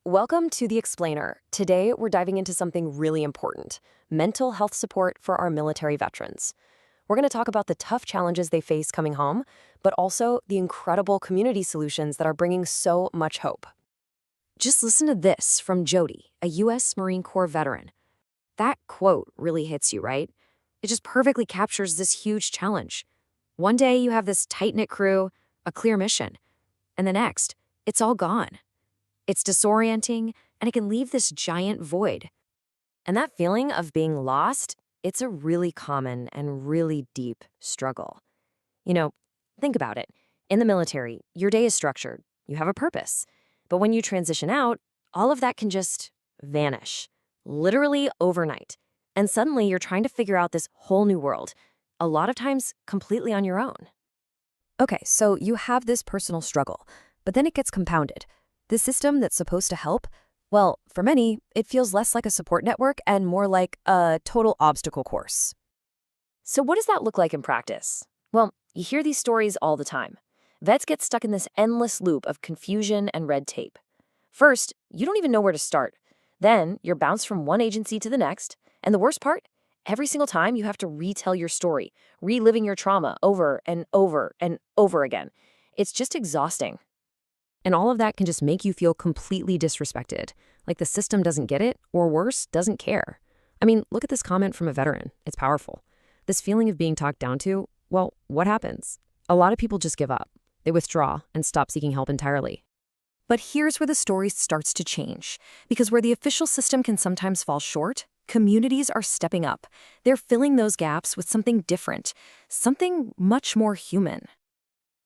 Welcome to The Explainer. Today, we're diving into something really important: mental health support for our military veterans. We're going to talk about the tough challenges they face coming home, but also the incredible community solutions that are bringing so much hope. Just listen to this from Jody, a U.S. Marine Corps veteran. That quote really hits you, right? It just perfectly captures this huge challenge. One day, you have this tight-knit crew, a clear mission, and the next, it's all gone. It's disorienting, and it can leave this giant void. And that feeling of being lost, it's a really common and really deep struggle. You know, think about it. In the military, your day is structured. You have a purpose. But when you transition out, all of that can just vanish, literally overnight. And suddenly you're trying to figure out this whole new world, a lot of times completely on your own. Okay, so you have this personal struggle, but then it gets compounded. The system that's supposed to help, well, for many, it feels less like a support network and more like a total obstacle course. So what does that look like in practice? Well, you hear these stories all the time. Vets get stuck in this endless loop of confusion and red tape. First, you don't even know where to start. Then, you're bounced from one agency to the next. And the worst part? Every single time you have to retell your story, reliving your trauma over and over and over again. It's just exhausting. And all of that can just make you feel completely disrespected, like the system doesn't get it, or worse, doesn't care. I mean, look at this comment from a veteran. It's powerful. This feeling of being talked down to, well, what happens? A lot of people just give up. They withdraw and stop seeking help entirely. But here's where the story starts to change, because where the official system can sometimes fall short, communities are stepping up. They're filling those gaps with something different, something much more human.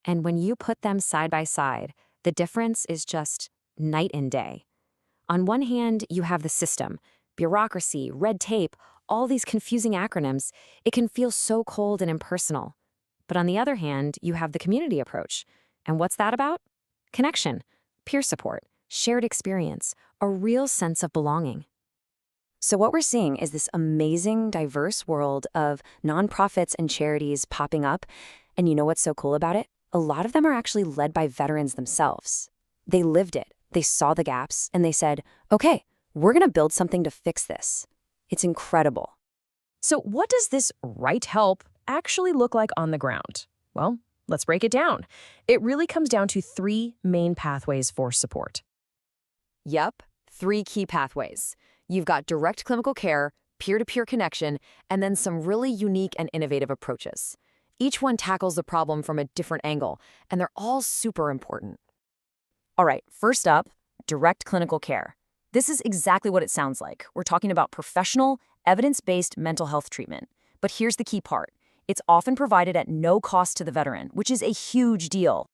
And when you put them side by side, the difference is just night and day. On one hand, you have the system, bureaucracy, red tape, all these confusing acronyms. It can feel so cold and impersonal. But on the other hand, you have the community approach. And what's that about? Connection, peer support, shared experience, a real sense of belonging. So what we're seeing is this amazing, diverse world of nonprofits and charities popping up. And you know what's so cool about it? A lot of them are actually led by veterans themselves. They lived it, they saw the gaps, and they said, okay, we're going to build something to fix this. It's incredible. So what does this right help actually look like on the ground? Well, let's break it down. It really comes down to three main pathways for support. Yep, 3 key pathways. You've got direct clinical care, peer-to-peer connection, and then some really unique and innovative approaches. Each one tackles the problem from a different angle, and they're all super important. All right, first up, direct clinical care. This is exactly what it sounds like. We're talking about professional, evidence-based mental health treatment. But here's the key part. It's often provided at no cost to the veteran, which is a huge deal.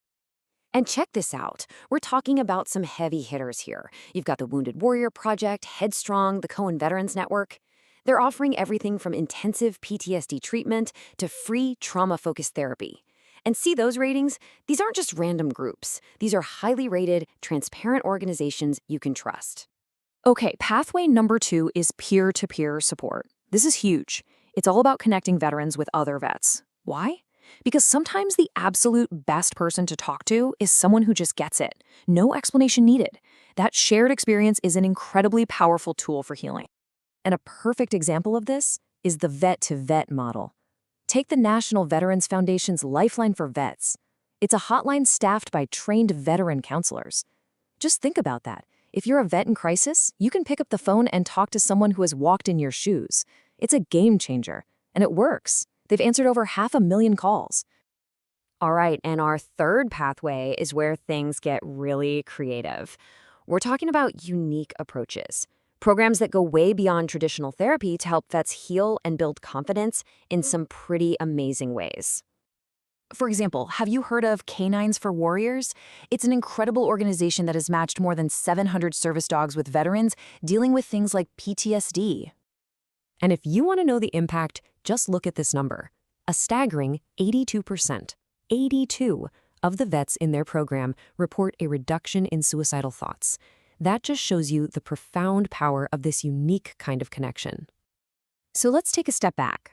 And check this out. We're talking about some heavy hitters here. You've got the Wounded Warrior Project, Headstrong, the Cohen Veterans Network. They're offering everything from intensive PTSD treatment to free trauma-focused therapy. And see those ratings? These aren't just random groups. These are highly rated, transparent organizations you can trust. Okay, pathway number 2 is peer-to-peer support. This is huge. It's all about connecting veterans with other vets. Why? Because sometimes the absolute best person to talk to is someone who just gets it. No explanation needed. That shared experience is an incredibly powerful tool for healing. And a perfect example of this is the vet-to-vet model. Take the National Veterans Foundation's Lifeline for Vets. It's a hotline staffed by trained veteran counselors. Just think about that. If you're a vet in crisis, you can pick up the phone and talk to someone who has walked in your shoes. It's a game changer, and it works. They've answered over 500,000 calls. All right, and our third pathway is where things get really creative. We're talking about unique approaches. Programs that go way beyond traditional therapy to help vets heal and build confidence in some pretty amazing ways. For example, have you heard of Canines for Warriors? It's an incredible organization that has matched more than 700 service dogs with veterans dealing with things like PTSD. And if you want to know the impact, just look at this number. A staggering 82%, 82 of the vets in their program report a reduction in suicidal thoughts. That just shows you the profound power of this unique kind of connection. So let's take a step back.